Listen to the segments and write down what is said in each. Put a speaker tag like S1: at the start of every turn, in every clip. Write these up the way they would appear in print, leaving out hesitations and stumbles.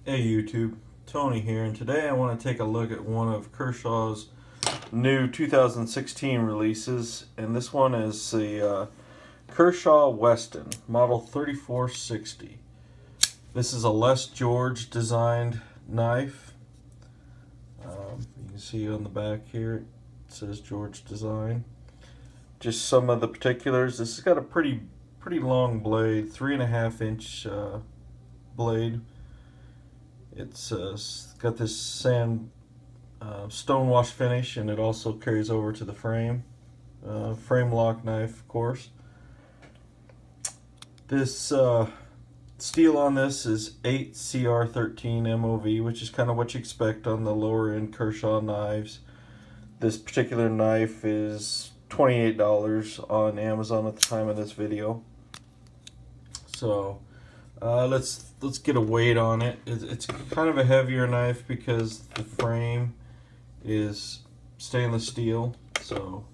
S1: Hey YouTube, Tony here, and today I want to take a look at one of Kershaw's new 2016 releases, and this one is the Kershaw Westin Model 3460. This is a Les George designed knife. You can see on the back here it says George Design. Just some of the particulars. This has got a pretty long blade, 3.5 inch blade. It's got this sand stonewash finish, and it also carries over to the frame. Frame lock knife, of course. This steel on this is 8CR13 MOV, which is kind of what you expect on the lower end Kershaw knives. This particular knife is $28 on Amazon at the time of this video. So let's get a weight on it. It's kind of a heavier knife because the frame is stainless steel, so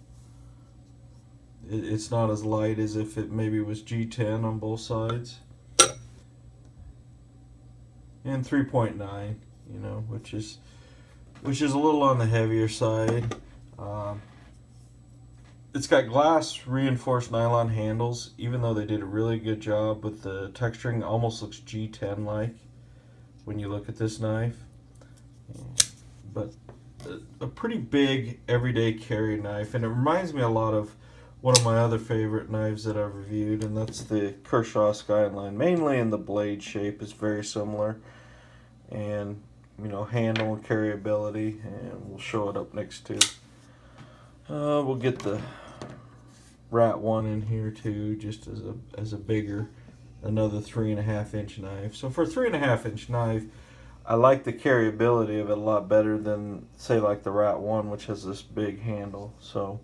S1: it's not as light as if it maybe was G10 on both sides. And 3.9, you know, which is a little on the heavier side. It's got glass reinforced nylon handles, even though they did a really good job with the texturing. Almost looks G10 like when you look at this knife. But a pretty big everyday carry knife, and it reminds me a lot of one of my other favorite knives that I've reviewed, and that's the Kershaw Skyline. Mainly in the blade shape is very similar, and you know, handle and carryability, and we'll show it up next to. We'll get the Rat 1 in here too, just as a bigger, another 3.5 inch knife. So for a 3.5 inch knife, I like the carryability of it a lot better than, say, like the Rat 1, which has this big handle. So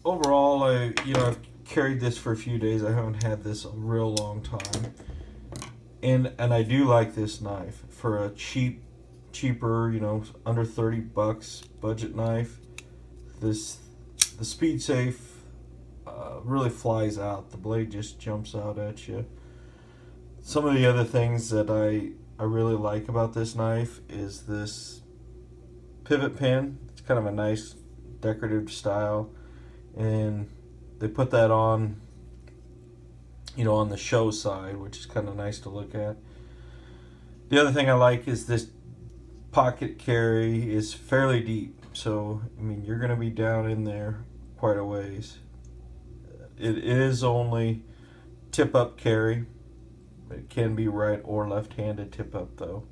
S1: overall, I've carried this for a few days. I haven't had this a real long time, and I do like this knife for a cheaper, you know, under $30 budget knife. The Speedsafe really flies out. The blade just jumps out at you. Some of the other things that I really like about this knife is this pivot pin. It's kind of a nice decorative style, and they put that on, you know, on the show side, which is kind of nice to look at. The other thing I like is this pocket carry is fairly deep. So, I mean, you're going to be down in there quite a ways. It is only tip-up carry. It can be right or left-handed tip-up, though.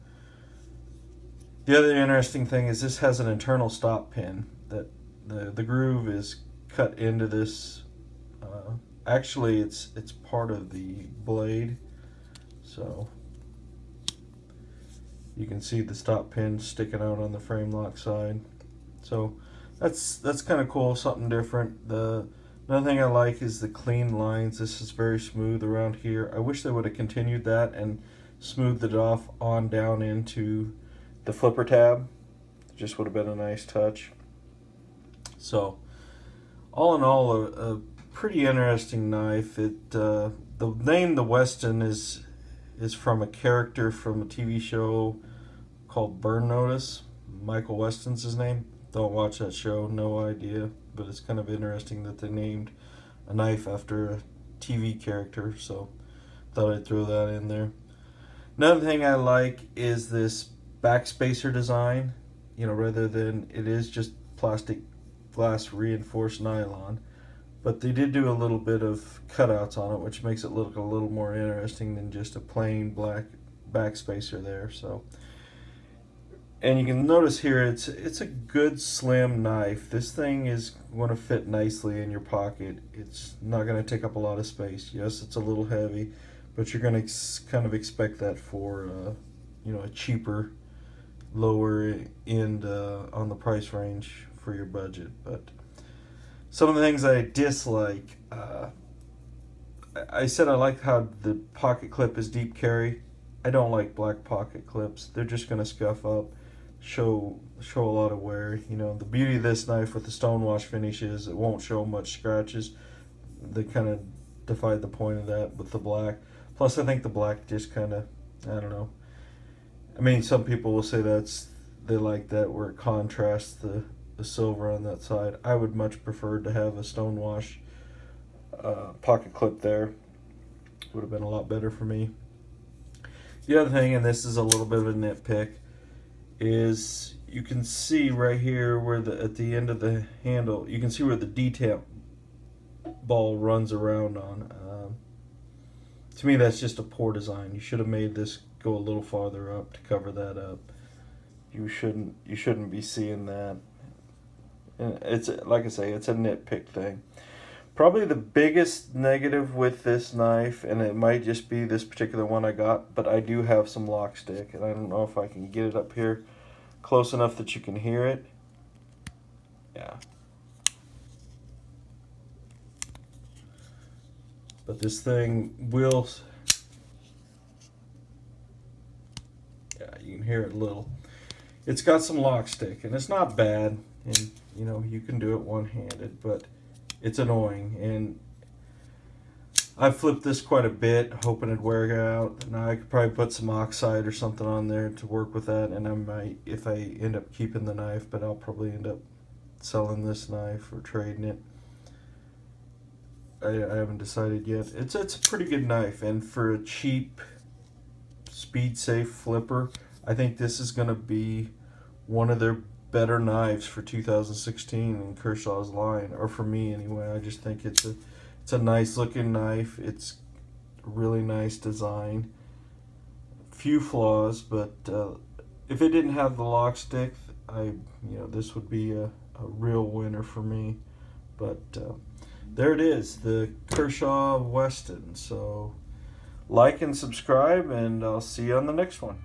S1: The other interesting thing is this has an internal stop pin. That the groove is cut into this. Actually, it's part of the blade. So you can see the stop pin sticking out on the frame lock side. So that's kind of cool, something different. Another thing I like is the clean lines. This is very smooth around here. I wish they would have continued that and smoothed it off on down into the flipper tab. It just would have been a nice touch. So all in all, a pretty interesting knife. The name the Westin is from a character from a TV show called Burn Notice. Michael Weston's his name. Don't watch that show, no idea, but it's kind of interesting that they named a knife after a TV character, so thought I'd throw that in there. Another thing I like is this Backspacer Design, you know, rather than it is just plastic glass reinforced nylon, but they did do a little bit of cutouts on it, which makes it look a little more interesting than just a plain black backspacer there. So, and you can notice here it's a good slim knife. This thing is going to fit nicely in your pocket. It's not going to take up a lot of space. Yes, it's a little heavy, but you're going to kind of expect that for you know, a cheaper, lower end on the price range for your budget. But some of the things I dislike, I said I like how the pocket clip is deep carry. I don't like black pocket clips. They're just going to scuff up, show a lot of wear. You know, the beauty of this knife with the stonewash finish is it won't show much scratches. They kind of defied the point of that with the black. Plus, I think the black just kind of I don't know. I mean, some people will say they like that where it contrasts the silver on that side. I would much prefer to have a stonewash pocket clip there. Would have been a lot better for me. The other thing, and this is a little bit of a nitpick, is you can see right here where at the end of the handle, you can see where the detail ball runs around on. To me, that's just a poor design. You should have made this go a little farther up to cover that up. You shouldn't be seeing that. And it's, like I say, it's a nitpick thing. Probably the biggest negative with this knife, and it might just be this particular one I got, but I do have some lock stick, and I don't know if I can get it up here close enough that you can hear it. Yeah. But this thing will, yeah, you can hear it a little. It's got some lock stick, and it's not bad, and you know, you can do it one-handed, but it's annoying. And I've flipped this quite a bit, hoping it'd wear out. Now I could probably put some oxide or something on there to work with that, and I might, if I end up keeping the knife, but I'll probably end up selling this knife or trading it. I haven't decided yet. It's a pretty good knife, and for a cheap Speedsafe flipper, I think this is going to be one of their better knives for 2016 in Kershaw's line, or for me anyway. I just think it's a nice looking knife. It's a really nice design. Few flaws, but if it didn't have the lock stick, this would be a real winner for me. But there it is, the Kershaw Westin. So like and subscribe, and I'll see you on the next one.